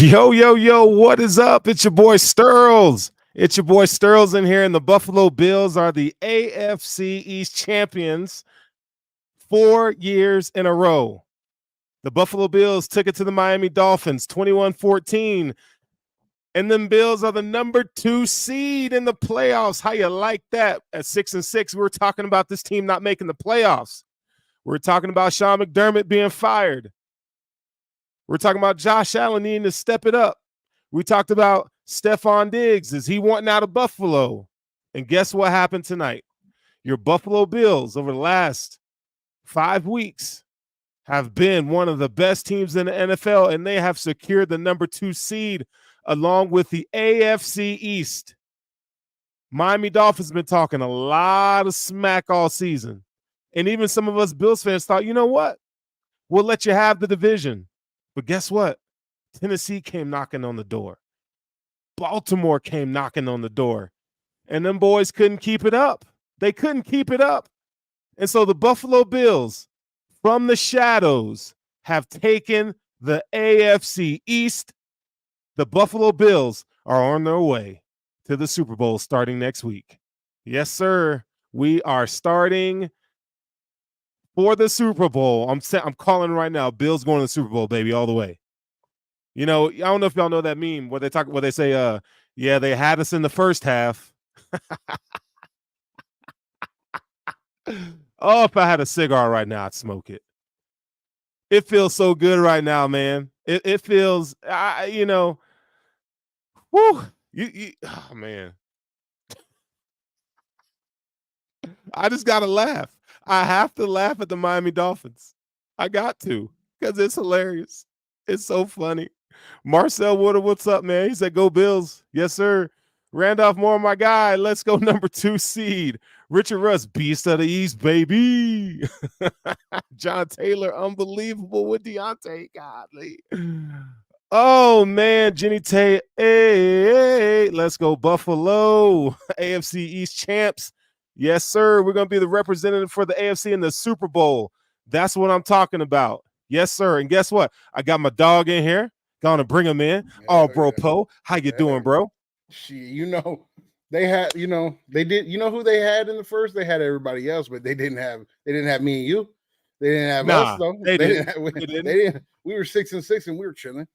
Yo, yo, yo, what is up? It's your boy Sterls. It's your boy Sterls in here, and the Buffalo Bills are the AFC East champions 4 years in a row. The Buffalo Bills took it to the Miami Dolphins 21-14, and them Bills are the number 2 seed in the playoffs. How you like that? At 6-6, we were talking about this team not making the playoffs. We're talking about Sean McDermott being fired. We're talking about Josh Allen needing to step it up. We talked about Stephon Diggs. Is he wanting out of Buffalo? And guess what happened tonight? Your Buffalo Bills over the last 5 weeks have been one of the best teams in the NFL, and they have secured the number 2 seed along with the AFC East. Miami Dolphins have been talking a lot of smack all season. And even some of us Bills fans thought, you know what? We'll let you have the division. But guess what? Tennessee came knocking on the door. Baltimore came knocking on the door. And them boys couldn't keep it up. They couldn't keep it up. And so the Buffalo Bills from the shadows have taken the AFC East. The Buffalo Bills are on their way to the Super Bowl starting next week. Yes, sir. We are starting for the Super Bowl. I'm calling right now. Bills going to the Super Bowl, baby, all the way. You know, I don't know if y'all know that meme where they say, yeah, they had us in the first half. Oh, if I had a cigar right now, I'd smoke it. It feels so good right now, man. It feels, whew, oh man. I just gotta laugh. I have to laugh at the Miami Dolphins. I got to, because it's hilarious. It's so funny. Marcel Woodard, what's up, man? He said, go Bills. Yes, sir. Randolph Moore, my guy. Let's go number 2 seed. Richard Russ, beast of the East, baby. John Taylor, unbelievable with Deontay. Godly. Oh, man. Jenny Tay. Hey, let's go Buffalo. AFC East champs. Yes, sir. We're going to be the representative for the AFC in the Super Bowl. That's what I'm talking about. Yes, sir. And guess what? I got my dog in here. Gonna bring him in. Oh, bro, yeah. Poe. How you doing, bro? They had, they did, who they had in the first? They had everybody else, but they didn't have me and you. They didn't have us, though. They didn't. We were 6-6 and we were chilling.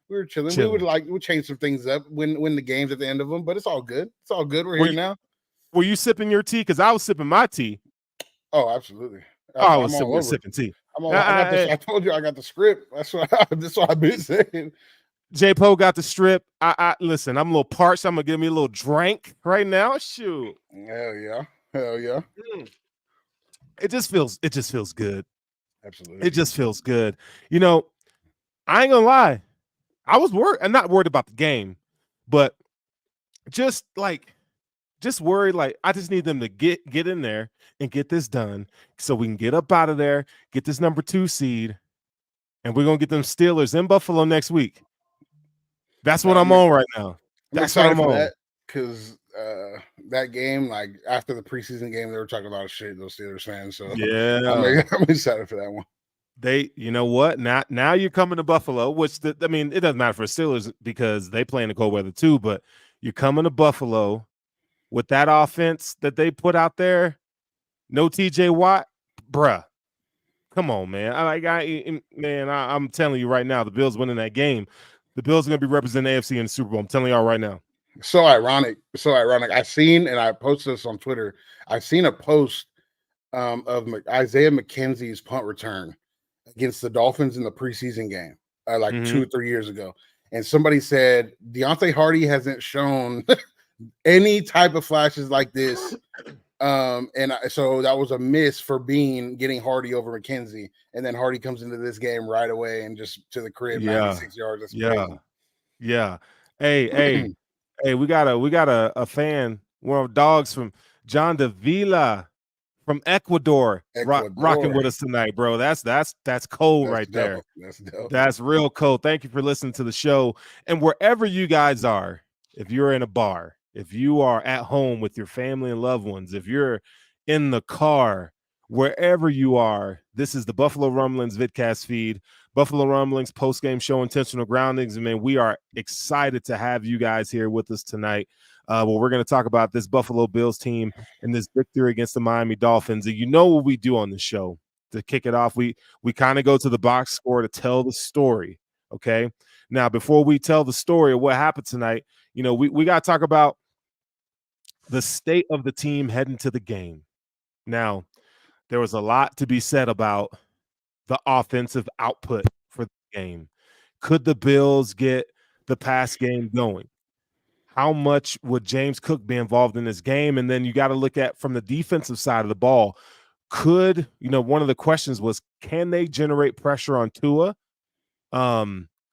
We would change some things up, win the games at the end of them, but it's all good. It's all good. We're here now. Were you sipping your tea? Because I was sipping my tea. Oh, absolutely. I was sipping tea. I told you I got the script. That's what I've been saying. J Poe got the strip. Listen, I'm a little parched. I'm gonna give me a little drink right now. Shoot. Hell yeah. It just feels good. Absolutely. It just feels good. I ain't gonna lie. I was worried. I'm not worried about the game, but just worried. Like, I just need them to get in there and get this done so we can get up out of there, get this number 2 seed, and we're going to get them Steelers in Buffalo next week. That's what I'm on right now. That's what I'm on. Because that game, like, after the preseason game, they were talking a lot of shit, those Steelers fans. So yeah, I'm excited for that one. You know what? Now you're coming to Buffalo, which, it doesn't matter for Steelers because they play in the cold weather too, but you're coming to Buffalo with that offense that they put out there. No TJ Watt, bruh. Come on, man. I'm telling you right now, the Bills winning that game. The Bills are going to be representing AFC in the Super Bowl. I'm telling y'all right now. So ironic. I seen, and I posted this on Twitter, I've seen a post of Isaiah McKenzie's punt return against the Dolphins in the preseason game, 2 or 3 years ago. And somebody said, Deontay Hardy hasn't shown any type of flashes like this. So that was a miss for getting Hardy over McKenzie, and then Hardy comes into this game right away and just to the crib, 96 yards. That's crazy. Yeah. Hey, we got a fan, one of dogs from John Davila from Ecuador. Rocking with us tonight, bro. That's cold. That's right dope. There. That's dope. That's real cold. Thank you for listening to the show. And wherever you guys are, if you're in a bar, if you are at home with your family and loved ones, if you're in the car wherever you are. This is the Buffalo Rumblings vidcast feed, Buffalo Rumblings post-game show, Intentional Groundings. And man, we are excited to have you guys here with us tonight. Well, we're going to talk about this Buffalo Bills team and this victory against the Miami Dolphins. And you know what we do on the show to kick it off. We kind of go to the box score to tell the story. Okay. Now, before we tell the story of what happened tonight, we got to talk about the state of the team heading to the game. Now, there was a lot to be said about the offensive output for the game. Could the Bills get the pass game going? How much would James Cook be involved in this game? And then you got to look at from the defensive side of the ball. One of the questions was, can they generate pressure on Tua?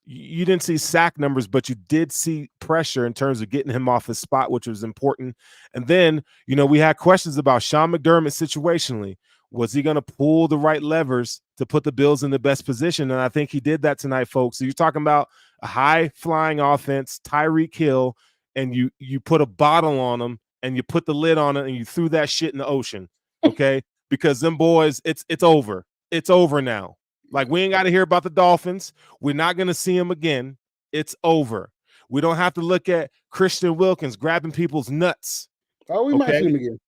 You didn't see sack numbers, but you did see pressure in terms of getting him off his spot, which was important. And then, we had questions about Sean McDermott situationally. Was he going to pull the right levers to put the Bills in the best position? And I think he did that tonight, folks. So you're talking about a high-flying offense, Tyreek Hill, and you put a bottle on him and you put the lid on it and you threw that shit in the ocean, okay? Because them boys, it's over. It's over now. Like, we ain't got to hear about the Dolphins. We're not going to see them again. It's over. We don't have to look at Christian Wilkins grabbing people's nuts. Oh, we might see him again.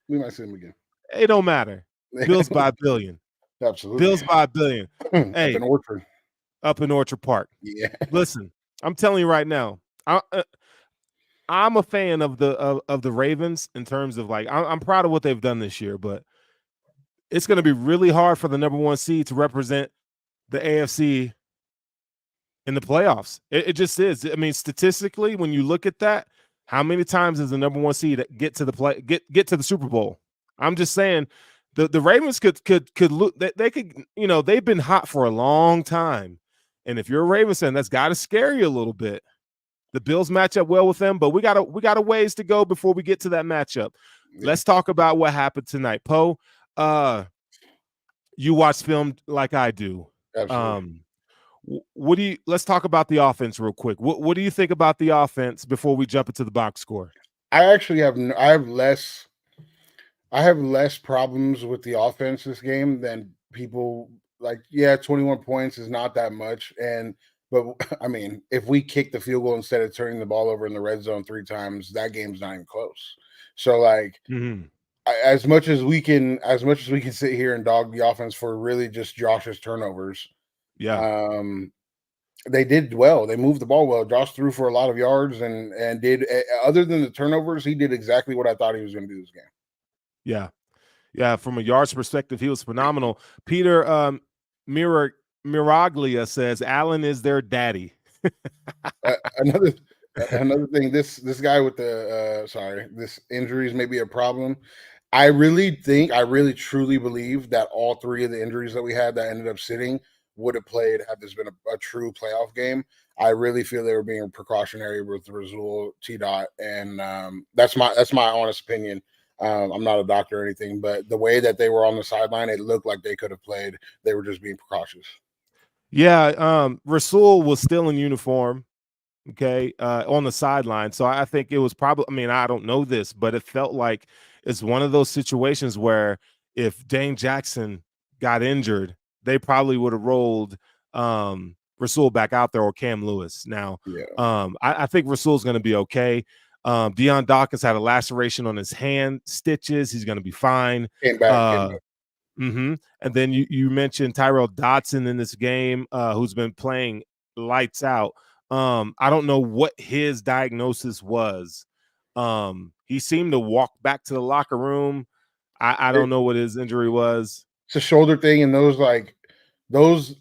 We might see him again. It don't matter. Bills by $1 billion. Absolutely. Bills by $1 billion. Hey, up in Orchard Park. Yeah. Listen, I'm telling you right now, I'm a fan of the Ravens in terms of, like, I'm proud of what they've done this year, but it's going to be really hard for the number 1 seed to represent the AFC in the playoffs. It just is. I mean, statistically, when you look at that, how many times does the number 1 seed get to the Super Bowl? I'm just saying the Ravens could look. They could, they've been hot for a long time, and if you're a Ravens fan, that's got to scare you a little bit. The Bills match up well with them, but we got a ways to go before we get to that matchup. Yeah. Let's talk about what happened tonight, Poe. You watch film like I do. Absolutely. Let's talk about the offense real quick. What do you think about the offense before we jump into the box score? I have less problems with the offense this game than people like. Yeah, 21 points is not that much. But I mean, if we kick the field goal instead of turning the ball over in the red zone 3 times, that game's not even close. So like, as much as we can sit here and dog the offense for really just Josh's turnovers. Yeah. They did well. They moved the ball well. Josh threw for a lot of yards and did, other than the turnovers, he did exactly what I thought he was going to do this game. Yeah. Yeah. From a yards perspective, he was phenomenal. Peter Miraglia says Allen is their daddy. Another thing, this guy with this injuries may be a problem. I really truly believe that all 3 of the injuries that we had that ended up sitting would have played had this been a true playoff game. I really feel they were being precautionary with Rasul, T-Dot, and that's my honest opinion. I'm not a doctor or anything, but the way that they were on the sideline, it looked like they could have played. They were just being precautious. Yeah, Rasul was still in uniform, okay, on the sideline. So I think it was probably, I mean, I don't know this, but it felt like it's one of those situations where if Dane Jackson got injured, they probably would have rolled Rasul back out there, or Cam Lewis. Now, I think Rasul's going to be okay. Deion Dawkins had a laceration on his hand, stitches. He's going to be fine. Came back. And then you mentioned Tyrell Dodson in this game, who's been playing lights out. I don't know what his diagnosis was. He seemed to walk back to the locker room. I don't know what his injury was. It's a shoulder thing, and those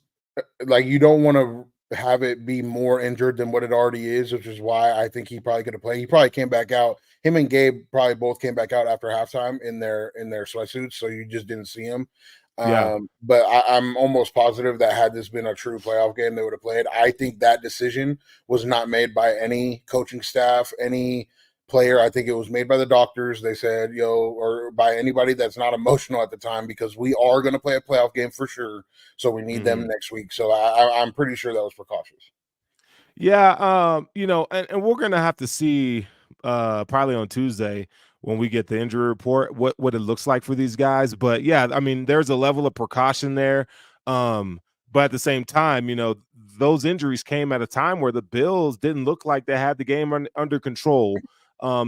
you don't want to have it be more injured than what it already is, which is why I think he probably could have played. He probably came back out. Him and Gabe probably both came back out after halftime in their sweatsuits, so you just didn't see him. But I'm almost positive that had this been a true playoff game, they would have played. I think that decision was not made by any coaching staff, any player. I think it was made by the doctors. They said, or by anybody that's not emotional at the time, because we are going to play a playoff game for sure. So we need them next week. So I'm pretty sure that was precautious. Yeah. And we're going to have to see probably on Tuesday when we get the injury report, what it looks like for these guys. But yeah, I mean, there's a level of precaution there. But at the same time, those injuries came at a time where the Bills didn't look like they had the game under control.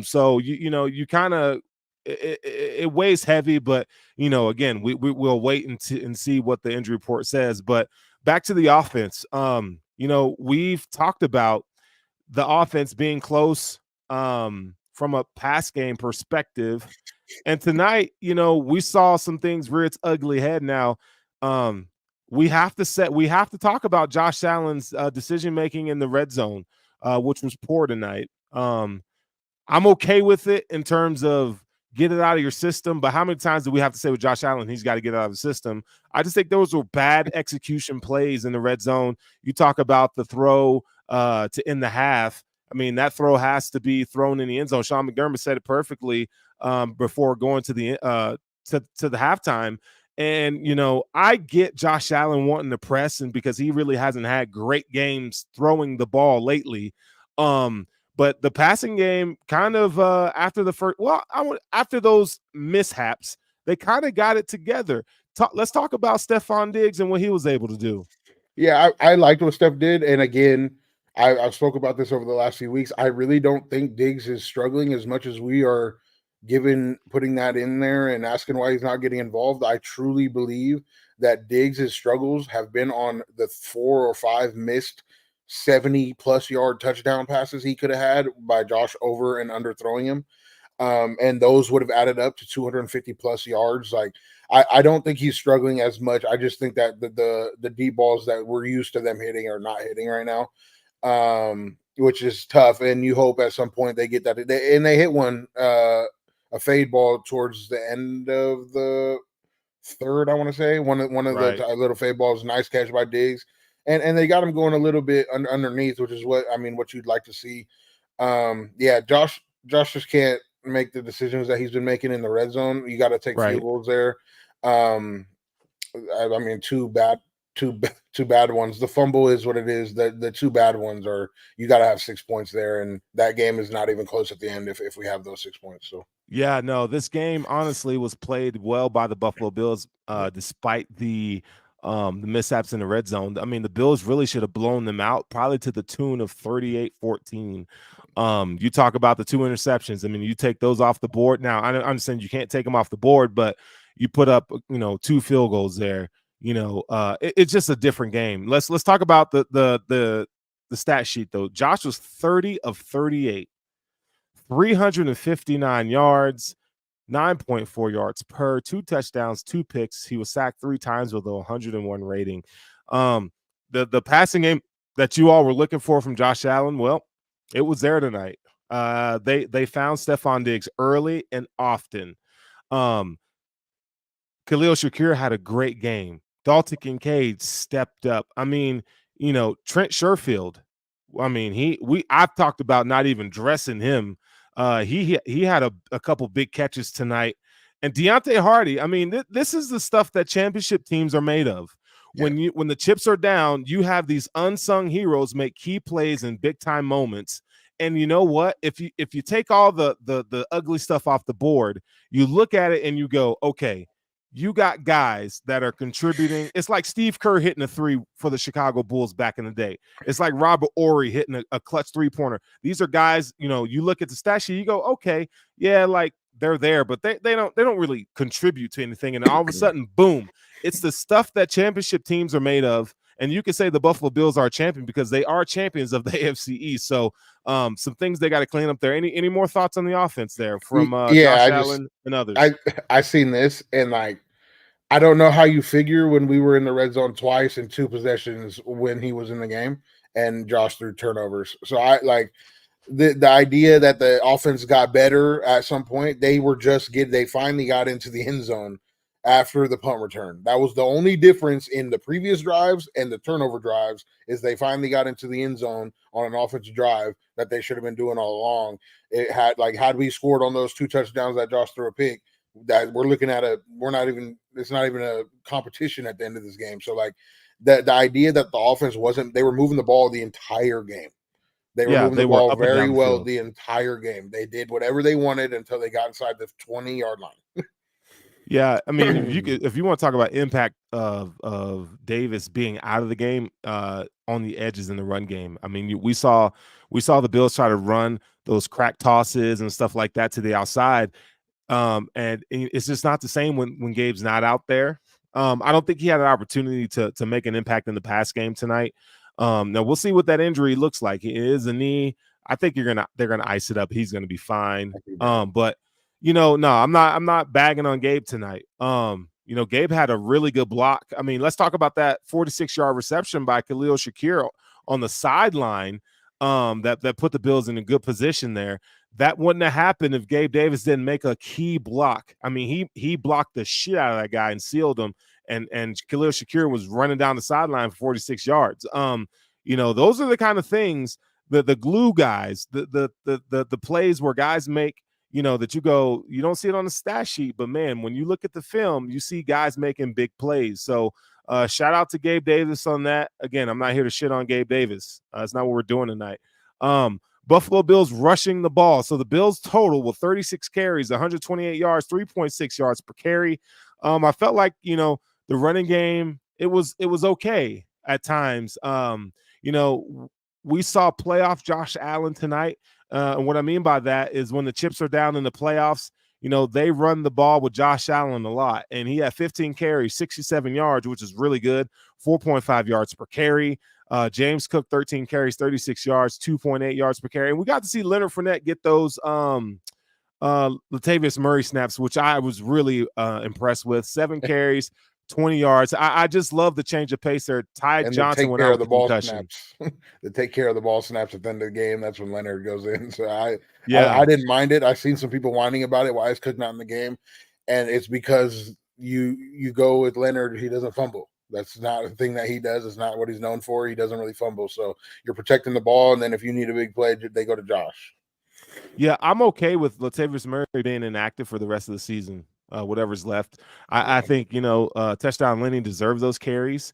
So you kind of it weighs heavy, but again, we'll wait and see what the injury report says. But back to the offense. We've talked about the offense being close from a pass game perspective. And tonight, we saw some things rear its ugly head. Now, we have to talk about Josh Allen's decision making in the red zone, which was poor tonight. I'm okay with it in terms of get it out of your system, but how many times do we have to say with Josh Allen he's got to get it out of the system? I just think those were bad execution plays in the red zone. You talk about the throw to end the half. I mean, that throw has to be thrown in the end zone. Sean McDermott said it perfectly before going to the to the halftime. And I get Josh Allen wanting to press, and because he really hasn't had great games throwing the ball lately. But the passing game kind of after the first, after those mishaps, they kind of got it together. Let's talk about Stephon Diggs and what he was able to do. Yeah, I liked what Steph did. And again, I've spoke about this over the last few weeks. I really don't think Diggs is struggling as much as we are putting that in there and asking why he's not getting involved. I truly believe that Diggs' struggles have been on the 4 or 5 missed 70+ yard touchdown passes he could have had by Josh over and underthrowing him. And those would have added up to 250+ yards. Like, I don't think he's struggling as much. I just think that the deep balls that we're used to them hitting are not hitting right now, which is tough. And you hope at some point they get that. And they hit one, a fade ball towards the end of the third, I want to say. One of Right. the little fade balls, nice catch by Diggs. And they got him going a little bit underneath, which is what you'd like to see. Yeah, Josh just can't make the decisions that he's been making in the red zone. You got to take field goals there. I mean, two bad ones. The fumble is what it is. The two bad ones are, you got to have 6 points there, and that game is not even close at the end if we have those 6 points. So yeah, no, this game honestly was played well by the Buffalo Bills, despite the mishaps in the red zone. I mean, the Bills really should have blown them out, probably to the tune of 38-14. You talk about the 2 interceptions. I mean, you take those off the board. Now, I understand you can't take them off the board, but you put up, 2 field goals there. It's just a different game. Let's talk about the stat sheet though. Josh was 30 of 38, 359 yards, 9.4 yards per, 2 touchdowns, 2 picks. He was sacked 3 times with a 101 rating. The passing game that you all were looking for from Josh Allen, well, it was there tonight. They found Stephon Diggs early and often. Khalil Shakir had a great game. Dalton Kincaid stepped up. I mean, Trent Sherfield. I mean, I've talked about not even dressing him. He had a couple big catches tonight. And Deontay Hardy, I mean, this is the stuff that championship teams are made of. When the chips are down, you have these unsung heroes make key plays in big time moments. And you know what? If you take all the ugly stuff off the board, you look at it and you go, okay, you got guys that are contributing. It's like Steve Kerr hitting a 3 for the Chicago Bulls back in the day. It's like Robert Ory hitting a clutch 3-pointer. These are guys, you look at the stat sheet, you go, okay, yeah, like they're there, but they don't really contribute to anything. And all of a sudden, boom, it's the stuff that championship teams are made of. And you can say the Buffalo Bills are a champion because they are champions of the AFC East. So some things they got to clean up there. Any more thoughts on the offense there from Josh Allen and others? I seen this, and like, I don't know how you figure when we were in the red zone twice in 2 possessions when he was in the game and Josh threw turnovers. So I like the idea that the offense got better at some point. They finally got into the end zone after the punt return. That was the only difference in the previous drives and the turnover drives, is they finally got into the end zone on an offensive drive that they should have been doing all along. It had we scored on those 2 touchdowns that Josh threw a pick, that we're looking at it's not even a competition at the end of this game. So like the idea that the offense they were moving the ball the entire game. They were Yeah, moving the they were ball up and very down the well field. the entire game. They did whatever they wanted until they got inside the 20-yard Yeah, I mean, line. if you want to talk about impact of Davis being out of the game on the edges in the run game, I mean, we saw the Bills try to run those crack tosses and stuff like that to the outside, and it's just not the same when Gabe's not out there. I don't think he had an opportunity to make an impact in the pass game tonight. Now we'll see what that injury looks like. It is a knee. I think they're gonna ice it up. He's gonna be fine. But no, I'm not bagging on Gabe tonight. Gabe had a really good block. I mean, let's talk about that 46-yard reception by Khalil Shakir on the sideline. That put the Bills in a good position there. That wouldn't have happened if Gabe Davis didn't make a key block. I mean, he blocked the shit out of that guy and sealed him. And Khalil Shakir was running down the sideline for 46 yards. Those are the kind of things the glue guys, the plays where guys make, that you don't see it on the stat sheet, but man, when you look at the film, you see guys making big plays. So shout out to Gabe Davis on that. Again, I'm not here to shit on Gabe Davis. That's not what we're doing tonight. Buffalo Bills rushing the ball. So the Bills total with 36 carries, 128 yards, 3.6 yards per carry. I felt like, the running game, it was okay at times. We saw playoff Josh Allen tonight. And what I mean by that is when the chips are down in the playoffs, they run the ball with Josh Allen a lot. And he had 15 carries, 67 yards, which is really good, 4.5 yards per carry. James Cook, 13 carries, 36 yards, 2.8 yards per carry. And we got to see Leonard Fournette get those Latavius Murray snaps, which I was really impressed with. 7 carries, 20 yards. I just love the change of pace there. Ty And Johnson went out with the concussion. They take care of the ball snaps at the end of the game. That's when Leonard goes in. So I didn't mind it. I've seen some people whining about it. Why is Cook not in the game? And it's because you go with Leonard. He doesn't fumble. That's not a thing that he does. It's not what he's known for. He doesn't really fumble. So you're protecting the ball. And then if you need a big play, they go to Josh. Yeah, I'm okay with Latavius Murray being inactive for the rest of the season, whatever's left. I think, Touchdown Lenny deserved those carries.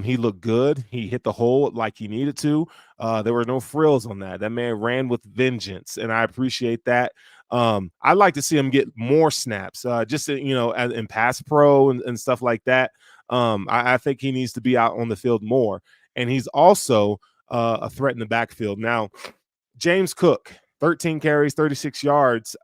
He looked good. He hit the hole like he needed to. There were no frills on that. That man ran with vengeance, and I appreciate that. I'd like to see him get more snaps, just, in pass pro and stuff like that. I think he needs to be out on the field more. And he's also a threat in the backfield. Now, James Cook, 13 carries, 36 yards.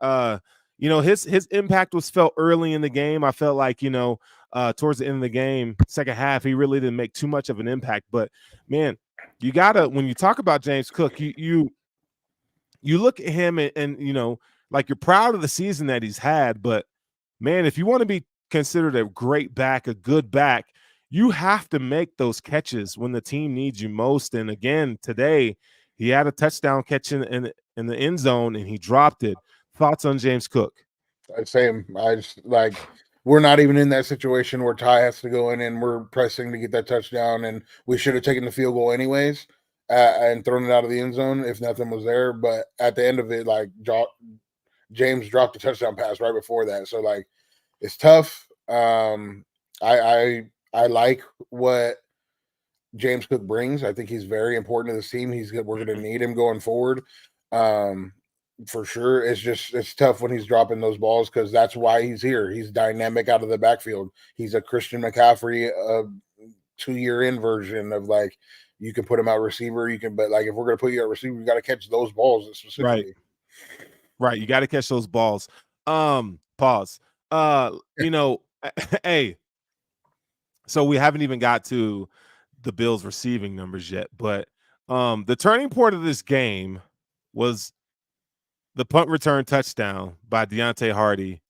His impact was felt early in the game. I felt like, towards the end of the game, second half, he really didn't make too much of an impact. But man, you gotta, when you talk about James Cook, you look at him and like you're proud of the season that he's had. But man, if you want to be considered a great back, a good back, you have to make those catches when the team needs you most. And again, today he had a touchdown catch in the end zone and he dropped it. Thoughts on James Cook? Same. I just we're not even in that situation where Ty has to go in and we're pressing to get that touchdown, and we should have taken the field goal anyways and thrown it out of the end zone if nothing was there. But at the end of it, James dropped the touchdown pass right before that, so it's tough. I like what James Cook brings. I think he's very important to this team. We're going to need him going forward. For sure. It's tough when he's dropping those balls because that's why he's here. He's dynamic out of the backfield. He's a Christian McCaffrey, 2-year in version of you can put him out receiver. But if we're going to put you at receiver, you got to catch those balls specifically. Right. You got to catch those balls. Pause. Hey, so we haven't even got to the Bills receiving numbers yet, but the turning point of this game was the punt return touchdown by Deontay Hardy.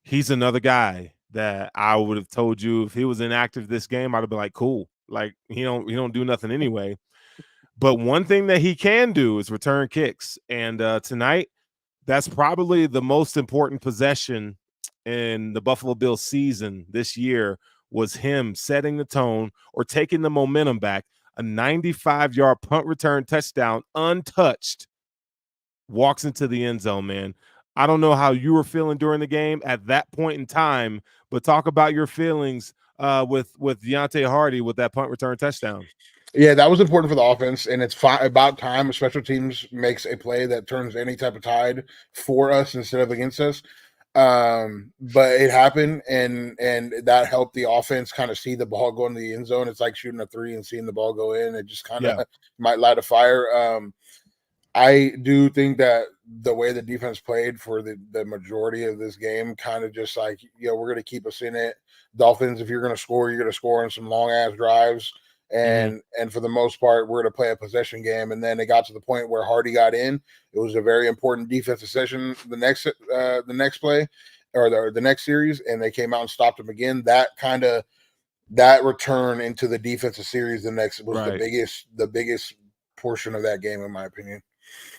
He's another guy that I would have told you if he was inactive this game, I'd have been like, cool. Like he don't do nothing anyway. But one thing that he can do is return kicks. And tonight, that's probably the most important possession in the Buffalo Bills season this year was him setting the tone or taking the momentum back. A 95-yard punt return touchdown untouched. Walks into the end zone, man. I don't know how you were feeling during the game at that point in time, but talk about your feelings with Deontay Hardy with that punt return touchdown. Yeah, that was important for the offense, and it's about time special teams makes a play that turns any type of tide for us instead of against us. But it happened, and that helped the offense kind of see the ball go into the end zone. It's like shooting a three and seeing the ball go in. It just kind of Yeah. might light a fire. I do think that the way the defense played for the majority of this game kind of just like, we're going to keep us in it. Dolphins, if you're going to score in some long ass drives. And for the most part, we're going to play a possession game. And then it got to the point where Hardy got in. It was a very important defensive session the next play or the next series, and they came out and stopped him again. That return into the defensive series was Right. the biggest portion of that game, in my opinion.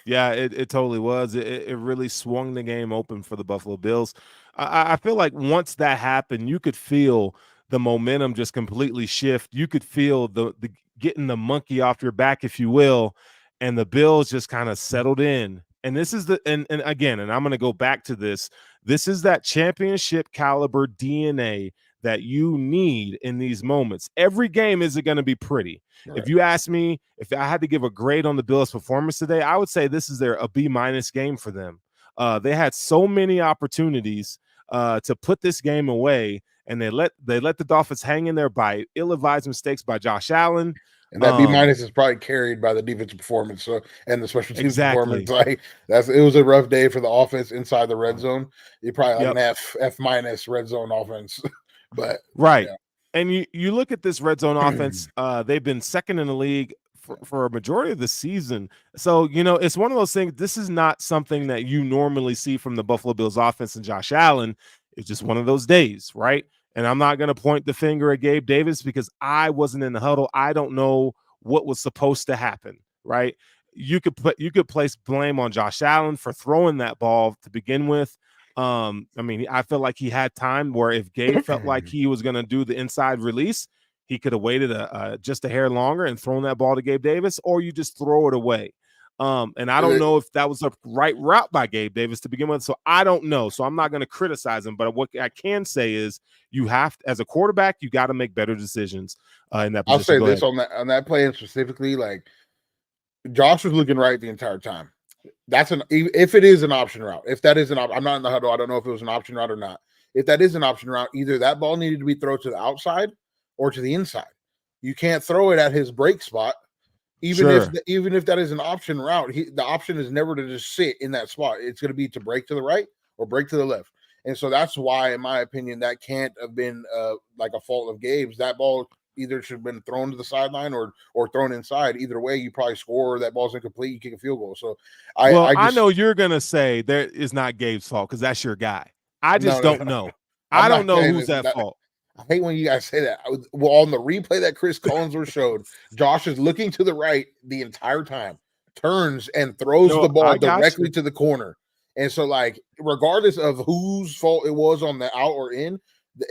Yeah, it totally was. It really swung the game open for the Buffalo Bills. I feel like once that happened, you could feel the momentum just completely shift. You could feel the getting the monkey off your back, if you will, and the Bills just kind of settled in. And this is and again, and I'm going to go back to this. This is that championship caliber DNA that you need in these moments. Every game isn't going to be pretty. Right. If you ask me if I had to give a grade on the Bills' performance today, I would say this is a B- game for them. They had so many opportunities to put this game away, and they let the Dolphins hang in there by ill-advised mistakes by Josh Allen. And that B- is probably carried by the defensive performance, and the special teams performance. Like it was a rough day for the offense inside the red zone. You probably like an F- red zone offense, but right. Yeah. And you look at this red zone offense, they've been second in the league for a majority of the season. So, it's one of those things. This is not something that you normally see from the Buffalo Bills offense and Josh Allen. It's just one of those days, right? And I'm not going to point the finger at Gabe Davis because I wasn't in the huddle. I don't know what was supposed to happen, right? You could place blame on Josh Allen for throwing that ball to begin with. I mean, I feel like he had time where if Gabe felt like he was going to do the inside release, he could have waited just a hair longer and thrown that ball to Gabe Davis, or you just throw it away. And I don't know if that was the right route by Gabe Davis to begin with. So I don't know. So I'm not going to criticize him. But what I can say is you have, as a quarterback, you got to make better decisions in that position. I'll say this on that play specifically, like Josh was looking right the entire time. If it is an option route, if that is I'm not in the huddle. I don't know if it was an option route or not. If that is an option route, either that ball needed to be thrown to the outside or to the inside. You can't throw it at his break spot, even if that is an option route. The option is never to just sit in that spot. It's going to be to break to the right or break to the left. And so that's why, in my opinion, that can't have been like a fault of Gabe's. That ball either should have been thrown to the sideline or thrown inside. Either way, you probably score. That ball's incomplete. You kick a field goal. So I know you're gonna say that is not Gabe's fault because that's your guy. I just don't know. I don't know who's at fault. I hate when you guys say that. Well, on the replay that Chris Collinsworth showed, Josh is looking to the right the entire time, turns and throws the ball directly to the corner. And so, like, regardless of whose fault it was on the out or in,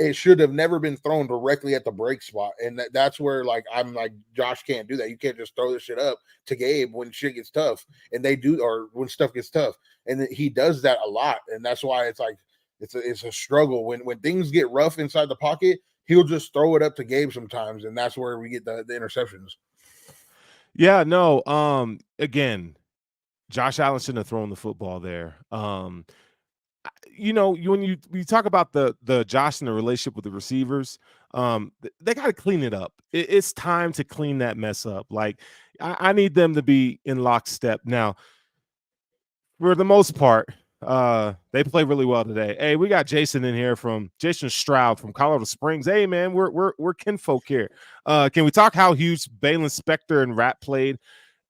it should have never been thrown directly at the break spot. And that's where, like, I'm like, Josh can't do that. You can't just throw this shit up to Gabe when shit gets tough. And they do, or when stuff gets tough. And he does that a lot. And that's why it's like, it's a struggle. When things get rough inside the pocket, he'll just throw it up to Gabe sometimes. And that's where we get the interceptions. Yeah, no. Again, Josh Allen shouldn't have thrown the football there. When you talk about the Josh and the relationship with the receivers, they got to clean it up. It's time to clean that mess up. Like I need them to be in lockstep now. For the most part, they play really well today. Hey, we got Jason in here from Jason Stroud from Colorado Springs. Hey, man, we're kinfolk here. Can we talk how huge Balin Spector and Rat played?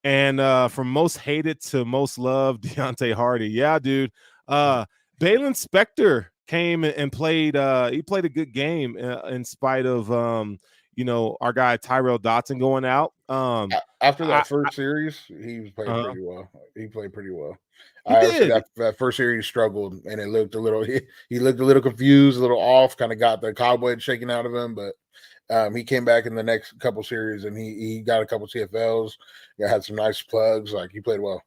And from most hated to most loved, Deontay Hardy. Yeah, dude. Balin Spector came and played. He played a good game in spite of our guy Tyrell Dotson going out. After that first series, he played pretty well. He played pretty well. He did. That first series struggled, and it looked a little. He looked a little confused, a little off. Kind of got the cobweb shaken out of him, but he came back in the next couple series, and he got a couple CFLs. Had some nice plugs. Like, he played well.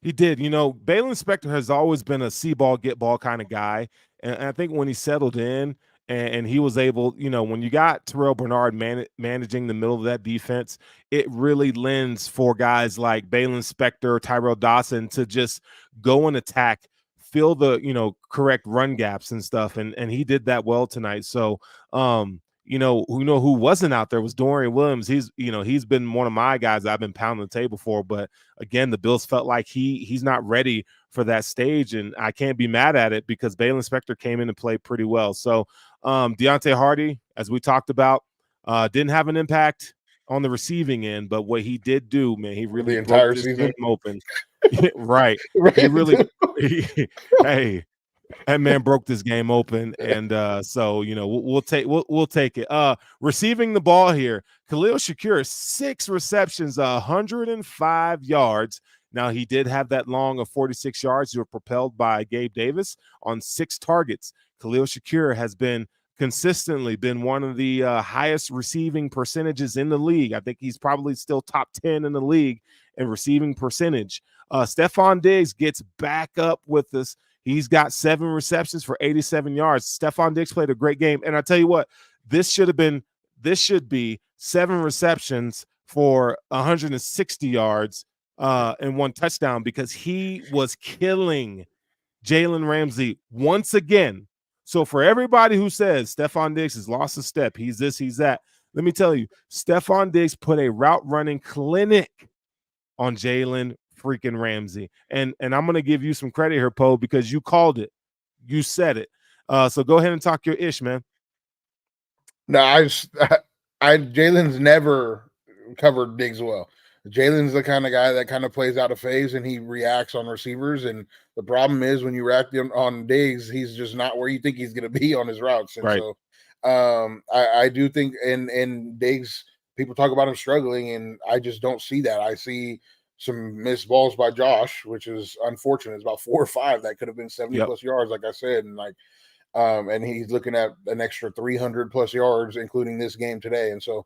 He did. Balin Spector has always been a see ball, get ball kind of guy. And I think when he settled in, and he was able, when you got Terrell Bernard managing the middle of that defense, it really lends for guys like Balin Spector, Tyrell Dawson to just go and attack, fill the, correct run gaps and stuff. And he did that well tonight. So, who wasn't out there was Dorian Williams. He's been one of my guys I've been pounding the table for. But again, the Bills felt like he's not ready for that stage, and I can't be mad at it because Balin Spector came in and played pretty well. So Deontay Hardy, as we talked about, didn't have an impact on the receiving end, but what he did do, man, he really the broke entire this season. game open. Right. Right. He really hey, that man broke this game open, and so we'll take it. Receiving the ball here, Khalil Shakir, 6 receptions, 105 yards. Now he did have that long of 46 yards. You were propelled by Gabe Davis on 6 targets. Khalil Shakir has consistently been one of the highest receiving percentages in the league. I think he's probably still top 10 in the league in receiving percentage. Stephon Diggs gets back up with this. He's got 7 receptions for 87 yards. Stephon Diggs played a great game. And I tell you what, this should be 7 receptions for 160 yards and 1 touchdown, because he was killing Jalen Ramsey once again. So for everybody who says Stephon Diggs has lost a step, he's this, he's that, let me tell you, Stephon Diggs put a route running clinic on Jalen freaking Ramsey. And I'm going to give you some credit here, Poe, because you called it. You said it. So go ahead and talk your ish, man. No, Jalen's never covered Diggs well. Jalen's the kind of guy that kind of plays out of phase and he reacts on receivers. And the problem is when you react on Diggs, he's just not where you think he's going to be on his routes. And right. So I do think and Diggs, people talk about him struggling, and I just don't see that. I see some missed balls by Josh, which is unfortunate. It's about 4 or 5 that could have been 70 plus yards, like I said. And and he's looking at an extra 300 plus yards, including this game today. And so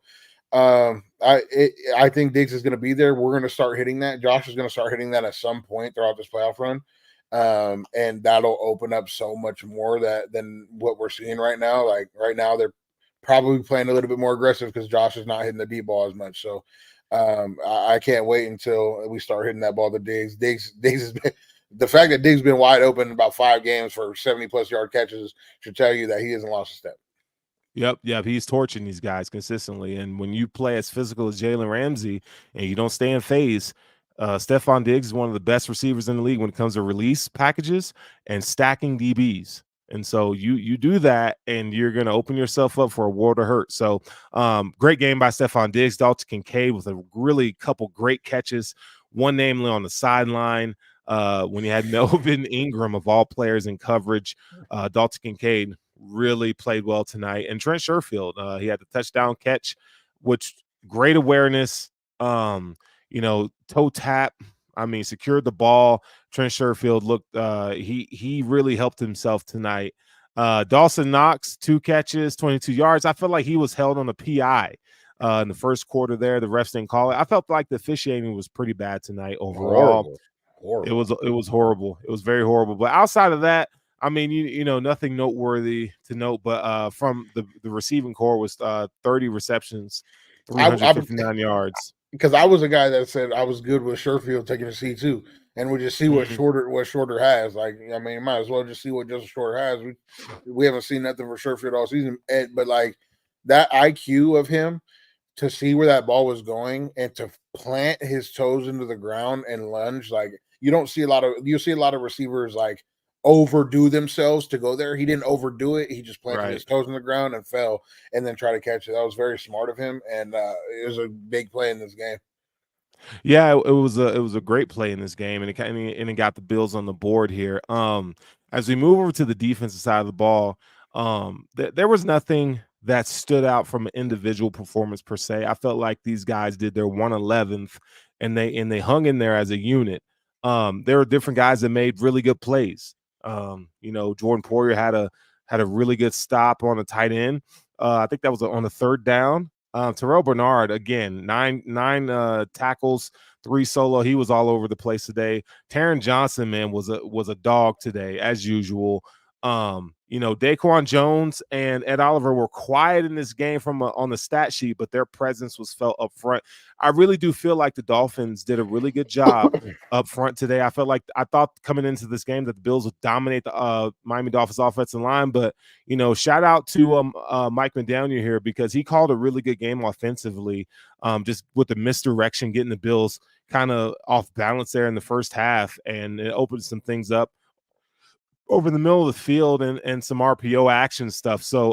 I think Diggs is going to be there. We're going to start hitting that. Josh is going to start hitting that at some point throughout this playoff run. And that'll open up so much more than what we're seeing right now. Like right now, they're probably playing a little bit more aggressive because Josh is not hitting the deep ball as much. So I can't wait until we start hitting that ball to Diggs. Diggs has been, the fact that Diggs been wide open in about 5 games for 70 plus yard catches should tell you that he hasn't lost a step. Yep. He's torching these guys consistently. And when you play as physical as Jalen Ramsey and you don't stay in phase, Stephon Diggs is one of the best receivers in the league when it comes to release packages and stacking DBs. And so you do that, and you're going to open yourself up for a world of hurt. So great game by Stephon Diggs. Dalton Kincaid with a really couple great catches, one namely on the sideline when he had Melvin Ingram, of all players, in coverage. Dalton Kincaid really played well tonight. And Trent Sherfield, he had the touchdown catch, which great awareness, toe tap. I mean, secured the ball. Trent Sherfield looked, he really helped himself tonight. Dawson Knox, 2 catches, 22 yards. I felt like he was held on a PI in the first quarter there. The refs didn't call it. I felt like the officiating was pretty bad tonight overall. Horrible. It was horrible. It was very horrible. But outside of that, I mean, nothing noteworthy to note. But from the receiving core was 30 receptions, 359 yards. Because I was a guy that said I was good with Sherfield taking a C2, and we just see what Shorter has. Like, I mean, might as well just see what Justin Shorter has. We haven't seen nothing for Sherfield all season, but like that IQ of him to see where that ball was going and to plant his toes into the ground and lunge, like you see a lot of receivers like overdo themselves to go there. He didn't overdo it. He just planted his toes in the ground and fell and then try to catch it. That was very smart of him, and it was a big play in this game. Yeah, it was a great play in this game, and it got the Bills on the board here. As we move over to the defensive side of the ball, there was nothing that stood out from an individual performance per se. I felt like these guys did their 1/11th, and they hung in there as a unit. There were different guys that made really good plays. Jordan Poyer had a really good stop on a tight end. I think that was on the 3rd down. Terrell Bernard, again, nine tackles, 3 solo. He was all over the place today. Taron Johnson, man, was a dog today, as usual. Daquan Jones and Ed Oliver were quiet in this game on the stat sheet, but their presence was felt up front. I really do feel like the Dolphins did a really good job up front today. I thought coming into this game that the Bills would dominate the Miami Dolphins offensive line, but shout out to Mike McDaniel here because he called a really good game offensively, just with the misdirection, getting the Bills kind of off balance there in the first half, and it opened some things up over the middle of the field and some RPO action stuff. So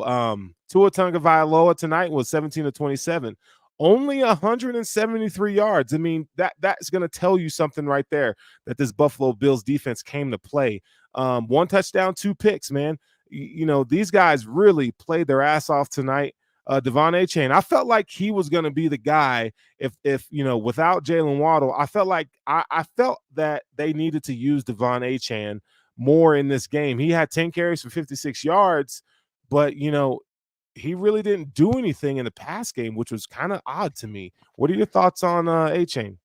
Tua Tagovailoa tonight was 17 to 27, only 173 yards. I mean, that's going to tell you something right there that this Buffalo Bills defense came to play. One touchdown, 2 picks, man. These guys really played their ass off tonight. Devon Achane, I felt like he was going to be the guy if without Jalen Waddle. I felt like I felt that they needed to use Devon Achane more in this game. He had 10 carries for 56 yards, but he really didn't do anything in the pass game, which was kind of odd to me. What are your thoughts on Achane?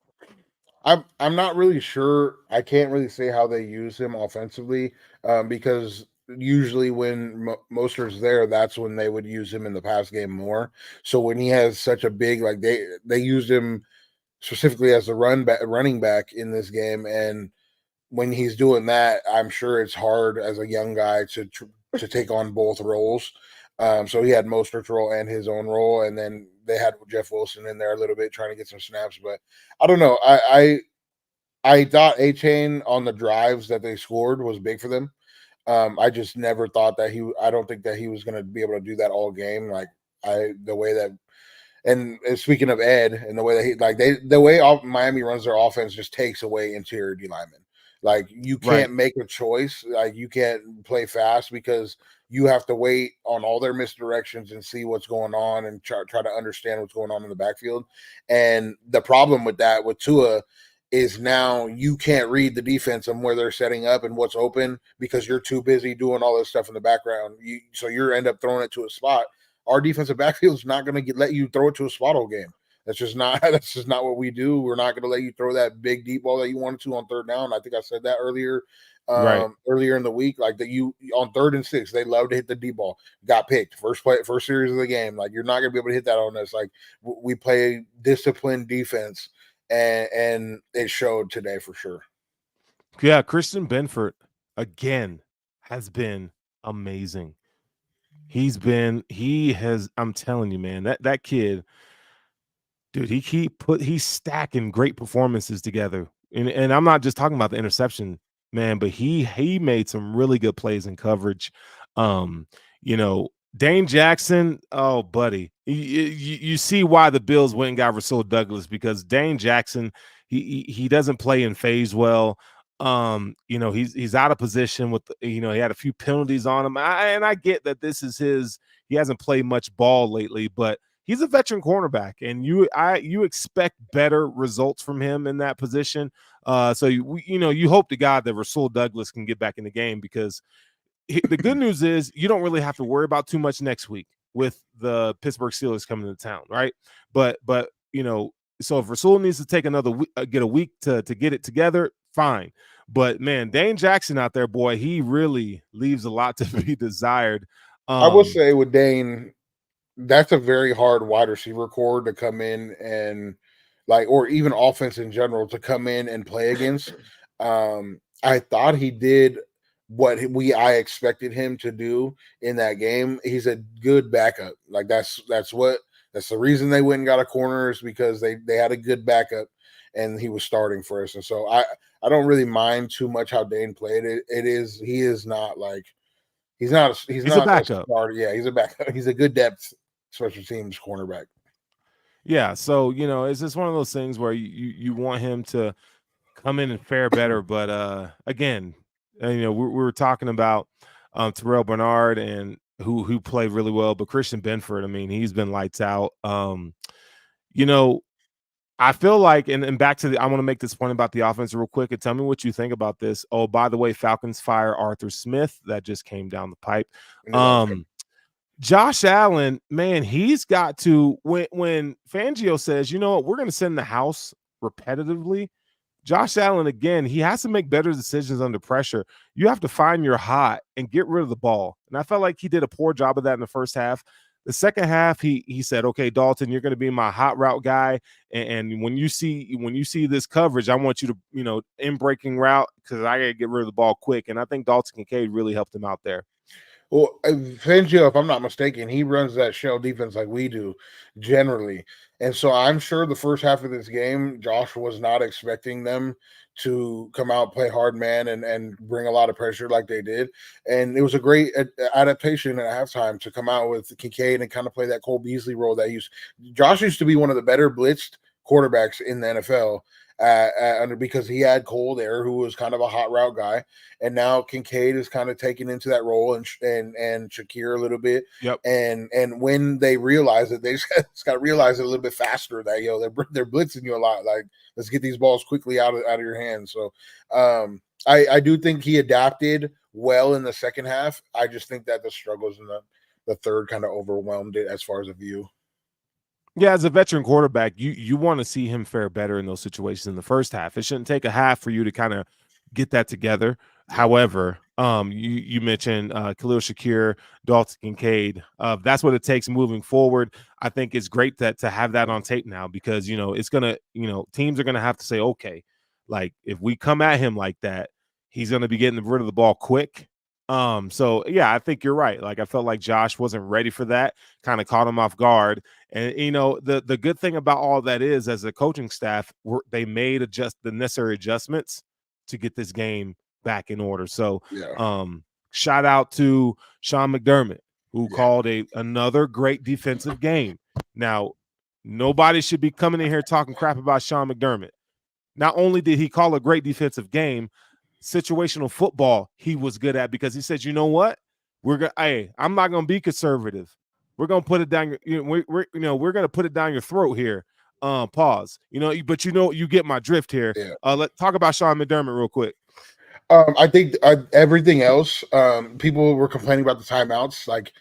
I'm not really sure. I can't really say how they use him offensively because usually when Mostert's there, that's when they would use him in the pass game more. So when he has such a big they used him specifically as a running back in this game, and when he's doing that, I'm sure it's hard as a young guy to take on both roles. So he had Mostert's role and his own role, and then they had Jeff Wilson in there a little bit trying to get some snaps. But I don't know. I thought Achane on the drives that they scored was big for them. I just never thought that I don't think that he was going to be able to do that all game. The way that. And speaking of Ed and the way that the way Miami runs their offense just takes away interior D linemen. Like you can't make a choice. Like you can't play fast because you have to wait on all their misdirections and see what's going on and try to understand what's going on in the backfield. And the problem with that with Tua is now you can't read the defense and where they're setting up and what's open because you're too busy doing all this stuff in the background. So you end up throwing it to a spot. Our defensive backfield is not going to let you throw it to a spot all game. That's just not what we do. We're not going to let you throw that big deep ball that you wanted to on third down. I think I said that earlier in the week. Like that you on 3rd and 6, they love to hit the deep ball. Got picked first series of the game. Like you're not going to be able to hit that on us. Like we play disciplined defense, and it showed today for sure. Yeah, Christian Benford again has been amazing. I'm telling you, man, that kid, dude, he's stacking great performances together. And I'm not just talking about the interception, man, but he made some really good plays in coverage. Um, Dane Jackson, oh buddy, you see why the Bills went and got Rasul Douglas, because Dane Jackson, he doesn't play in phase well. He's out of position with he had a few penalties on him. And I get that this is he hasn't played much ball lately, but he's a veteran cornerback, and you expect better results from him in that position. So you hope to God that Rasul Douglas can get back in the game, because the good news is you don't really have to worry about too much next week with the Pittsburgh Steelers coming to town, right? But so if Rasul needs to take another week, get a week to get it together, fine. But man, Dane Jackson out there, boy, he really leaves a lot to be desired. I will say with Dane, that's a very hard wide receiver core to come in and or even offense in general to come in and play against. I thought he did what I expected him to do in that game. He's a good backup. Like that's the reason they went and got a corner, is because they had a good backup and he was starting for us. And so I don't really mind too much how Dane played it. He is not like he's not a backup. Starter. Yeah, he's a backup. He's a good depth special teams cornerback. Yeah, so it's just one of those things where you want him to come in and fare better, but again, we were talking about Terrell Bernard and who played really well, but Christian Benford, I mean, he's been lights out. I feel like, and back to I want to make this point about the offense real quick, and tell me what you think about this. Oh, by the way, Falcons fire Arthur Smith. That just came down the pipe. Josh Allen, man, he's got to, when Fangio says, you know what, we're going to send the house repetitively, Josh Allen, again, he has to make better decisions under pressure. You have to find your hot and get rid of the ball. And I felt like he did a poor job of that in the first half. The second half, he said, "Okay, Dalton, you're going to be my hot route guy, and when you see this coverage, I want you to in breaking route because I got to get rid of the ball quick." And I think Dalton Kincaid really helped him out there. Well, Fangio, if I'm not mistaken, he runs that shell defense like we do generally. And so I'm sure the first half of this game, Josh was not expecting them to come out, play hard man, and bring a lot of pressure like they did. And it was a great adaptation at halftime to come out with Kincaid and kind of play that Cole Beasley role that Josh used to be one of the better blitzed quarterbacks in the NFL. Because he had Cole there, who was kind of a hot route guy, and now Kincaid is kind of taken into that role, and Shakir a little bit. Yep. And when they realize it, they just got to realize it a little bit faster that they're blitzing you a lot. Like, let's get these balls quickly out of your hands. So I do think he adapted well in the second half. I just think that the struggles in the third kind of overwhelmed it as far as a view. Yeah, as a veteran quarterback, you want to see him fare better in those situations in the first half. It shouldn't take a half for you to kind of get that together. Yeah. However, you mentioned Khalil Shakir, Dalton Kincaid. That's what it takes moving forward. I think it's great to have that on tape now because it's gonna teams are gonna have to say, okay, like if we come at him like that, he's gonna be getting rid of the ball quick. So yeah, I think you're right. Like I felt like Josh wasn't ready for that, kind of caught him off guard. And the good thing about all that is, as a coaching staff, they made the necessary adjustments to get this game back in order. So shout out to Sean McDermott, who called another great defensive game. Now, nobody should be coming in here talking crap about Sean McDermott. Not only did he call a great defensive game, situational football he was good at, because he said, you know what, I'm not gonna be conservative. We're gonna put it down we're gonna put it down your throat here. Pause. But you get my drift here. Let's talk about Sean McDermott real quick. I think everything else, people were complaining about the timeouts. Like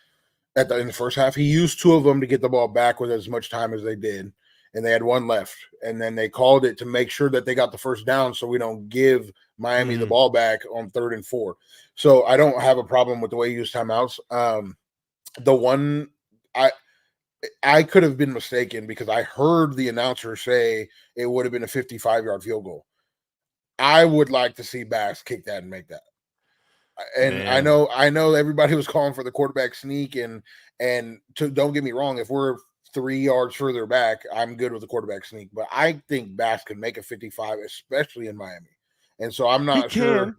in the first half, he used 2 of them to get the ball back with as much time as they did, and they had 1 left. And then they called it to make sure that they got the first down, so we don't give Miami the ball back on 3rd and 4. So I don't have a problem with the way you use timeouts. The one I could have been mistaken because I heard the announcer say it would have been a 55-yard field goal. I would like to see Bass kick that and make that. And man, I know everybody was calling for the quarterback sneak, and don't get me wrong, if we're 3 yards further back, I'm good with the quarterback sneak. But I think Bass could make a 55, especially in Miami. And so I'm not sure.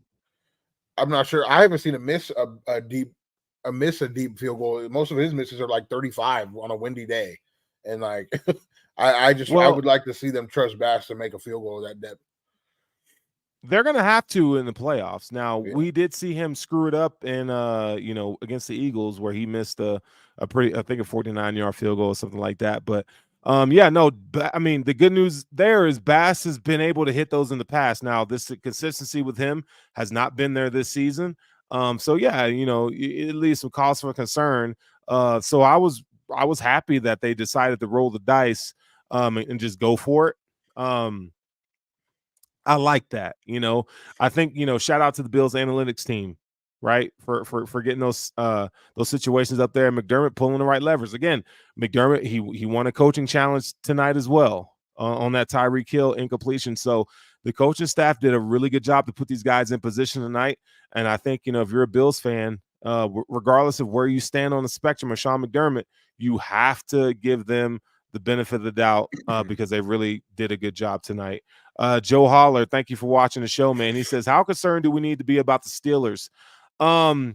I'm not sure. I haven't seen him miss a deep field goal. Most of his misses are like 35 on a windy day. And like I would like to see them trust Bass to make a field goal at that depth. They're going to have to in the playoffs. Now, we did see him screw it up in, against the Eagles, where he missed a 49-yard field goal or something like that. But, I mean, the good news there is Bass has been able to hit those in the past. Now, this consistency with him has not been there this season. So, yeah, it leaves some cause for concern. So I was happy that they decided to roll the dice and just go for it. I like that. I think, shout out to the Bills analytics team, right? For getting those situations up there. McDermott pulling the right levers. Again, McDermott, he won a coaching challenge tonight as well on that Tyreek Hill incompletion. So the coaching staff did a really good job to put these guys in position tonight. And I think, if you're a Bills fan, regardless of where you stand on the spectrum of Sean McDermott, you have to give them the benefit of the doubt because they really did a good job tonight. Joe Holler, thank you for watching the show, man. He says, how concerned do we need to be about the Steelers? I'll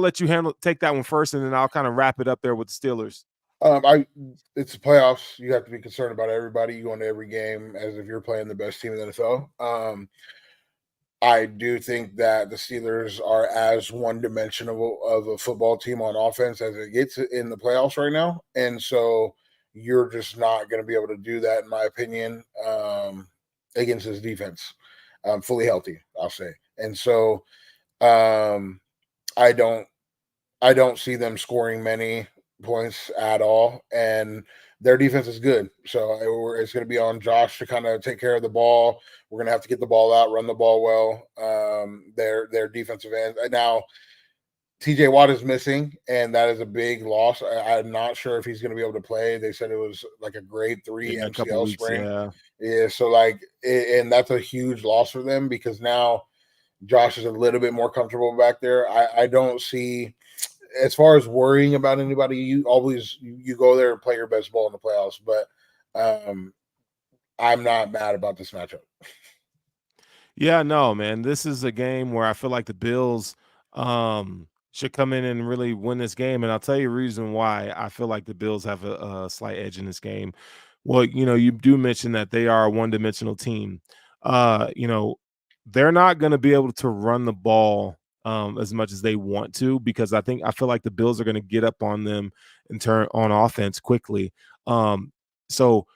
let you take that one first, and then I'll kind of wrap it up there with the Steelers. It's the playoffs. You have to be concerned about everybody. You go into every game as if you're playing the best team in the NFL. I do think that the Steelers are as one-dimensional of a football team on offense as it gets in the playoffs right now. And so you're just not going to be able to do that, in my opinion, against his defense. Fully healthy, I'll say. And so I don't see them scoring many. points at all, and their defense is good. So it's going to be on Josh to kind of take care of the ball. We're going to have to get the ball out, run the ball well. Their defensive end now. TJ Watt is missing, and that is a big loss. I'm not sure if he's going to be able to play. They said it was like a grade 3 in a couple MCL weeks. sprain. Yeah. Yeah, so like, and that's a huge loss for them because now Josh is a little bit more comfortable back there. I don't see, as far as worrying about anybody, you always you go there and play your best ball in the playoffs. But I'm not mad about this matchup. Yeah, no, man. This is a game where I feel like the Bills should come in and really win this game. And I'll tell you a reason why I feel like the Bills have a slight edge in this game. Well, you do mention that they are a one-dimensional team. You know, they're not going to be able to run the ball as much as they want to because I feel like the Bills are going to get up on them and turn on offense quickly. So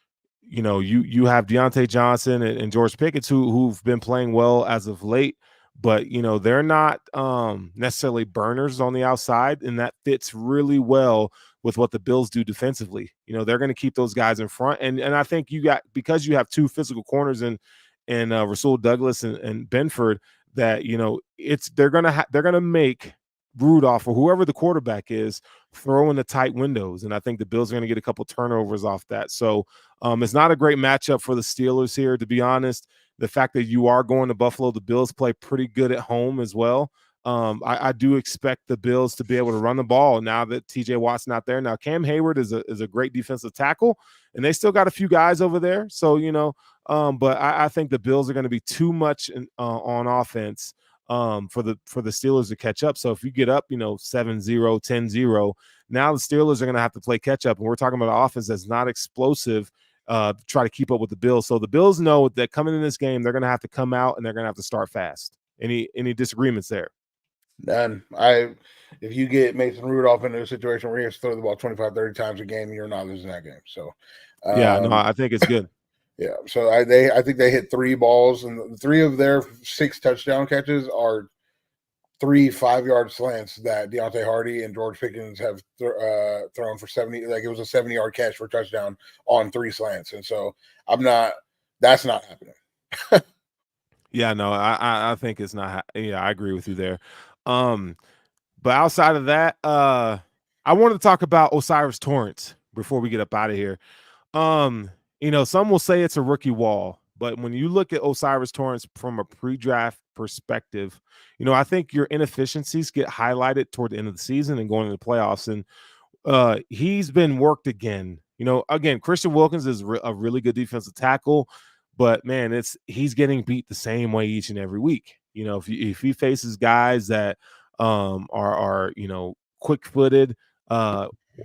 you have Deontay Johnson and George Pickens who've been playing well as of late, but they're not necessarily burners on the outside, and that fits really well with what the Bills do defensively. They're going to keep those guys in front, and I think because you have two physical corners in Rasul Douglas and Benford, that they're gonna make Rudolph or whoever the quarterback is throw in the tight windows, and I think the Bills are going to get a couple turnovers off that. So it's not a great matchup for the Steelers here, to be honest. The fact that you are going to Buffalo, the Bills play pretty good at home as well. I do expect the Bills to be able to run the ball now that TJ Watt's not there. Now, Cam Hayward is a great defensive tackle, and they still got a few guys over there. So, but I think the Bills are going to be too much on offense for the Steelers to catch up. So if you get up, 7-0, 10-0, now the Steelers are going to have to play catch up. And we're talking about an offense that's not explosive try to keep up with the Bills. So the Bills know that coming in this game, they're going to have to come out and they're going to have to start fast. Any disagreements there? None. If you get Mason Rudolph into a situation where he has to throw the ball 25, 30 times a game, you're not losing that game. So, Yeah, no, I think it's good. Yeah. So I think they hit 3 balls, and 3 of their 6 touchdown catches are 3 5-yard slants that Deontay Hardy and George Pickens have thrown for 70. Like it was a 70-yard catch for touchdown on 3 slants, and so that's not happening. Yeah, no, I think it's not. Yeah, I agree with you there. But outside of that, I wanted to talk about Osiris Torrance before we get up out of here. Some will say it's a rookie wall, but when you look at Osiris Torrance from a pre-draft perspective, I think your inefficiencies get highlighted toward the end of the season and going into the playoffs. And he's been worked again. Again, Christian Wilkins is a really good defensive tackle, but man, he's getting beat the same way each and every week. If he faces guys that are quick-footed,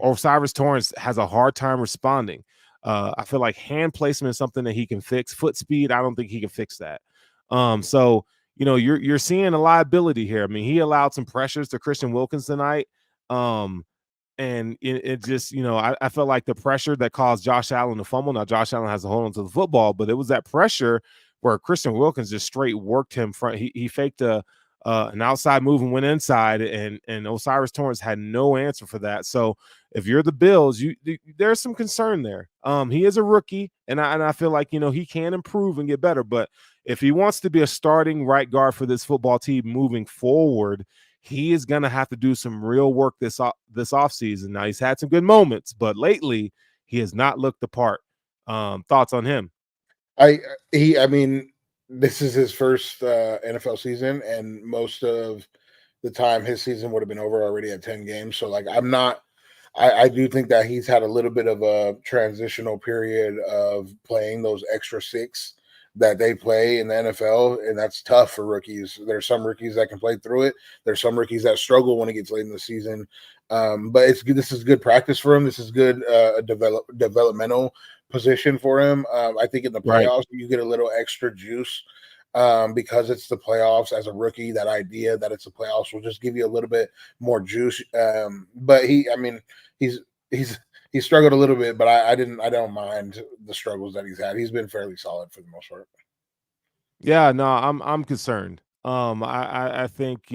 Osiris Torrance has a hard time responding. I feel like hand placement is something that he can fix. Foot speed, I don't think he can fix that. So you're seeing a liability here. I mean, he allowed some pressures to Christian Wilkins tonight. And it just, I felt like the pressure that caused Josh Allen to fumble. Now, Josh Allen has to hold on to the football, but it was that pressure where Christian Wilkins just straight worked him front. He faked an outside move and went inside, and Osiris Torrance had no answer for that. So if you're the Bills, there's some concern there. He is a rookie, and I feel like he can improve and get better. But if he wants to be a starting right guard for this football team moving forward, he is going to have to do some real work this offseason. Now, he's had some good moments, but lately he has not looked the part. Thoughts on him? I mean, this is his first NFL season, and most of the time his season would have been over already at 10 games. So like I do think that he's had a little bit of a transitional period of playing those extra 6 that they play in the NFL, and that's tough for rookies. There's some rookies that can play through it. There's some rookies that struggle when it gets late in the season. But it's good. This is good practice for him. This is good developmental position for him. I think in the Right. playoffs you get a little extra juice because it's the playoffs. As a rookie, that idea that it's the playoffs will just give you a little bit more juice. But he's struggled a little bit, but I don't mind the struggles that he's had. He's been fairly solid for the most part. Yeah, no, I'm concerned. I think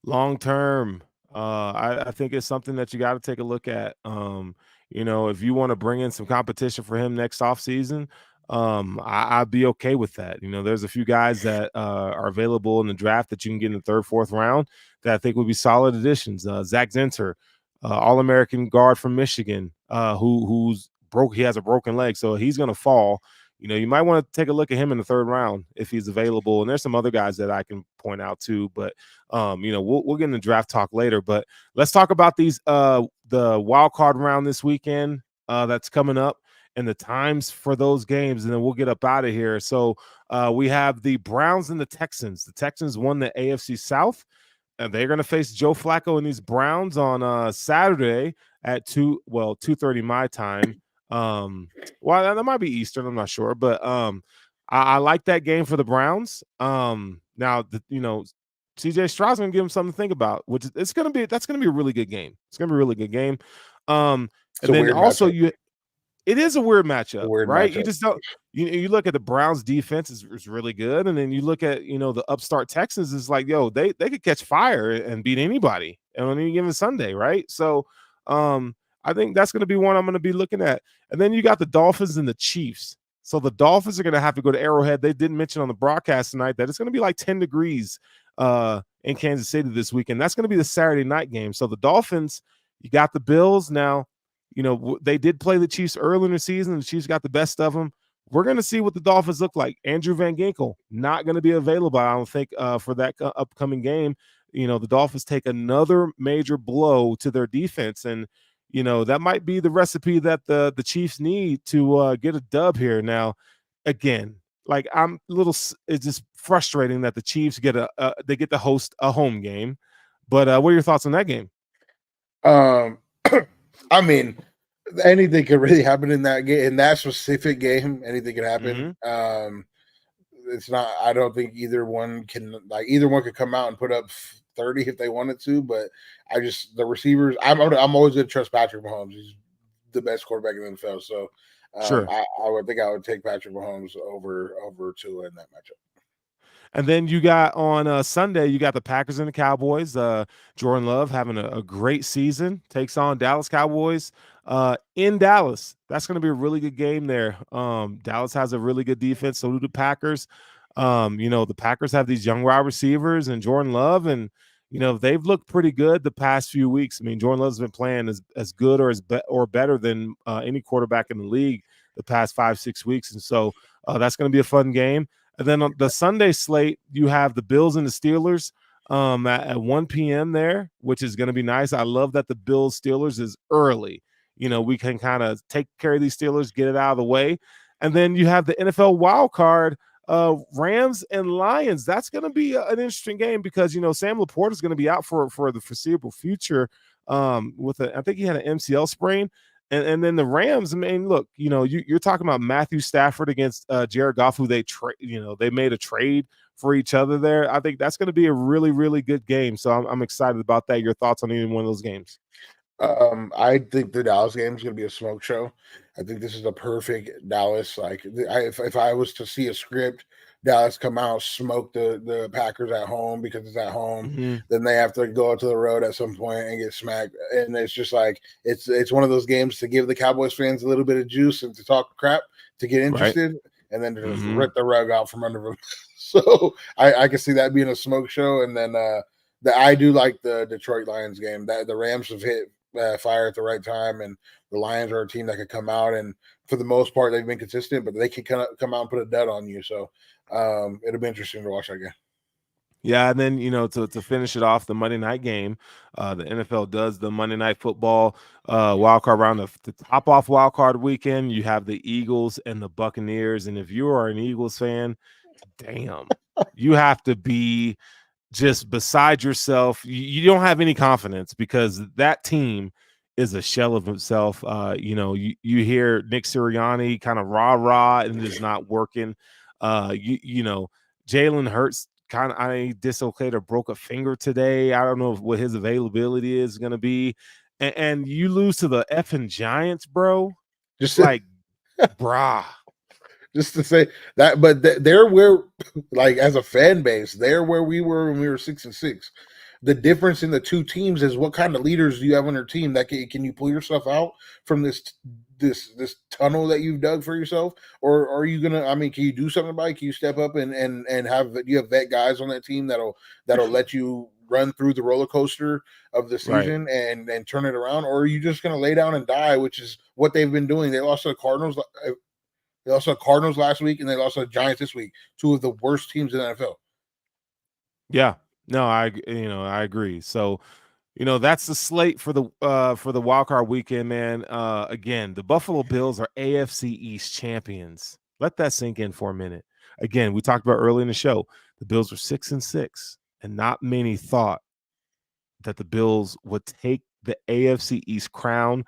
long term, I think it's something that you got to take a look at. If you want to bring in some competition for him next offseason, I'd be okay with that. There's a few guys that are available in the draft that you can get in the third, fourth round that I think would be solid additions. Zach Zinter, All-American guard from Michigan, who's broke. He has a broken leg, so he's going to fall. You might want to take a look at him in the third round if he's available. And there's some other guys that I can point out too, but we'll get into draft talk later. But let's talk about these the wild card round this weekend that's coming up and the times for those games, and then we'll get up out of here. So we have the Browns and the Texans. The Texans won the AFC South, and they're going to face Joe Flacco and these Browns on Saturday at 2:30 my time. Well, that might be Eastern. I'm not sure, but I like that game for the Browns. Now CJ Stroud's gonna give him something to think about, which that's gonna be a really good game. It's gonna be a really good game. And then also it is a weird matchup, right? You just don't. You look at the Browns defense is really good, and then you look at the upstart Texans is like, yo, they could catch fire and beat anybody on any given Sunday, right? So, I think that's going to be one I'm going to be looking at. And then you got the Dolphins and the Chiefs. So the Dolphins are going to have to go to Arrowhead. They didn't mention on the broadcast tonight that it's going to be like 10 degrees in Kansas City this weekend. That's going to be the Saturday night game. So the Dolphins, you got the Bills now. They did play the Chiefs early in the season. The Chiefs got the best of them. We're going to see what the Dolphins look like. Andrew Van Ginkel not going to be available, I don't think, for that upcoming game. The Dolphins take another major blow to their defense, and that might be the recipe that the Chiefs need to get a dub here. Now, again, like it's just frustrating that the Chiefs they get to host a home game. But what are your thoughts on that game? I mean, anything could really happen in that game, in that specific game. Anything could happen. Mm-hmm. It's not. I don't think either one could come out and put up 30 if they wanted to. But the receivers. I'm always going to trust Patrick Mahomes. He's the best quarterback in the NFL. So sure, I would take Patrick Mahomes over Tua in that matchup. And then you got on Sunday, you got the Packers and the Cowboys. Jordan Love having a great season, takes on Dallas Cowboys in Dallas. That's going to be a really good game there. Dallas has a really good defense, so do the Packers. The Packers have these young wide receivers and Jordan Love, and they've looked pretty good the past few weeks. I mean, Jordan Love's been playing as good or better than any quarterback in the league the past 5-6 weeks, and so that's going to be a fun game. And then on the Sunday slate, you have the Bills and the Steelers at 1 p.m. there, which is going to be nice. I love that the Bills Steelers is early. We can kind of take care of these Steelers, get it out of the way. And then you have the NFL wild card, Rams and Lions. That's going to be an interesting game because, Sam Laporta is going to be out for the foreseeable future I think he had an MCL sprain. And then the Rams, I mean, look, you're talking about Matthew Stafford against Jared Goff, who they made a trade for each other there. I think that's going to be a really, really good game. So I'm excited about that. Your thoughts on any one of those games? I think the Dallas game is going to be a smoke show. I think this is a perfect Dallas. If I was to see a script, Dallas come out, smoke the Packers at home because it's at home. Mm-hmm. Then they have to go out to the road at some point and get smacked. And it's just like it's one of those games to give the Cowboys fans a little bit of juice and to talk crap to get interested, right, and then to just rip the rug out from under them. So I can see that being a smoke show. And then I do like the Detroit Lions game. That the Rams have hit fire at the right time, and the Lions are a team that could come out, and for the most part they've been consistent, but they can come out and put a dud on you. So it'll be interesting to watch that game. Yeah, and then to finish it off, the Monday night game, the NFL does the Monday Night Football wild card round. To top off wild card weekend, you have the Eagles and the Buccaneers, and if you are an Eagles fan, damn, you have to be just beside yourself. You don't have any confidence because that team is a shell of himself. You hear Nick Sirianni kind of rah and it's not working. Jalen Hurts kind of dislocated or broke a finger today. I don't know what his availability is going to be, and you lose to the effing Giants, bro. Just like, brah. Just to say that, but they're where, like, as a fan base, they're where we were when we were 6-6. The difference in the two teams is what kind of leaders do you have on your team that can you pull yourself out from this tunnel that you've dug for yourself, or are you gonna? I mean, can you do something about it? Can you step up and have you have vet guys on that team that'll let you run through the roller coaster of the Right. season and turn it around, or are you just gonna lay down and die, which is what they've been doing? They lost to the Cardinals. They lost to the Cardinals last week, and they lost to the Giants this week. Two of the worst teams in the NFL. Yeah. No, I agree. So, that's the slate for the wild card weekend, man. Again, the Buffalo Bills are AFC East champions. Let that sink in for a minute. Again, we talked about early in the show, the Bills were 6-6, and not many thought that the Bills would take the AFC East crown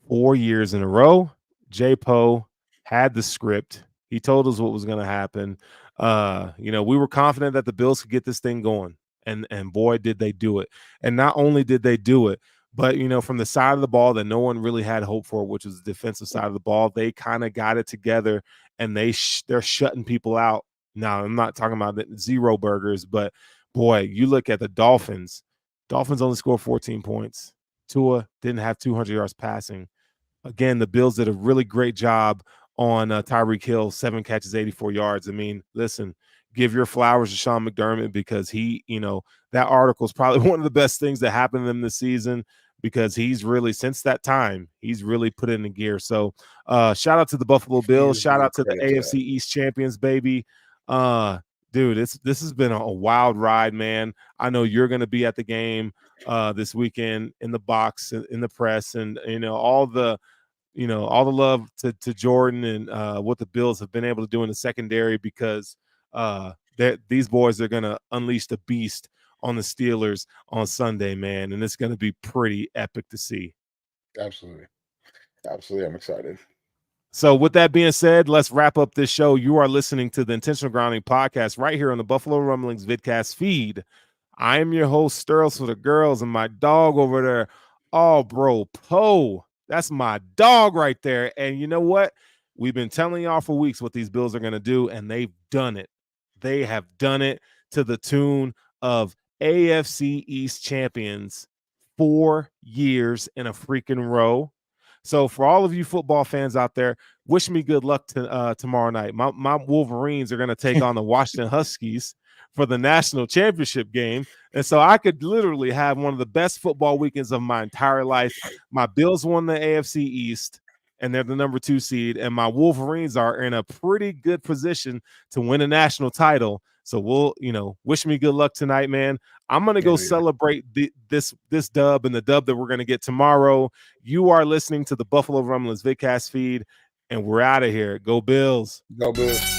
4 years in a row. J Poe had the script. He told us what was going to happen. We were confident that the Bills could get this thing going, and boy, did they do it. And not only did they do it, but from the side of the ball that no one really had hope for, which was the defensive side of the ball, they kind of got it together, and they're shutting people out. Now, I'm not talking about the zero burgers, but boy, you look at the Dolphins. Dolphins only scored 14 points. Tua didn't have 200 yards passing. Again, the Bills did a really great job on Tyreek Hill, 7 catches, 84 yards. I mean, listen, give your flowers to Sean McDermott, because that article is probably one of the best things that happened to them this season, because he's really, since that time, he's really put it in the gear. So shout out to the Buffalo Bills. Shout out to the AFC East champions, baby. Dude, this has been a wild ride, man. I know you're going to be at the game this weekend in the box, in the press, and all the love to Jordan and what the Bills have been able to do in the secondary, because these boys are going to unleash the beast on the Steelers on Sunday, man, and it's going to be pretty epic to see. Absolutely. I'm excited. So with that being said, let's wrap up this show. You are listening to the Intentional Grounding Podcast right here on the Buffalo Rumblings vidcast feed. I am your host, Sterling for the girls, and my dog over there. Oh, bro, Poe. That's my dog right there. And you know what? We've been telling y'all for weeks what these Bills are going to do, and they've done it. They have done it to the tune of AFC East champions 4 years in a freaking row. So for all of you football fans out there, wish me good luck tomorrow night. My Wolverines are going to take on the Washington Huskies for the national championship game. And so I could literally have one of the best football weekends of my entire life. My Bills won the AFC East, and they're the number 2 seed. And my Wolverines are in a pretty good position to win a national title. So we'll, wish me good luck tonight, man. I'm going to go celebrate this dub and the dub that we're going to get tomorrow. You are listening to the Buffalo Rumblings vidcast feed, and we're out of here. Go Bills. Go Bills.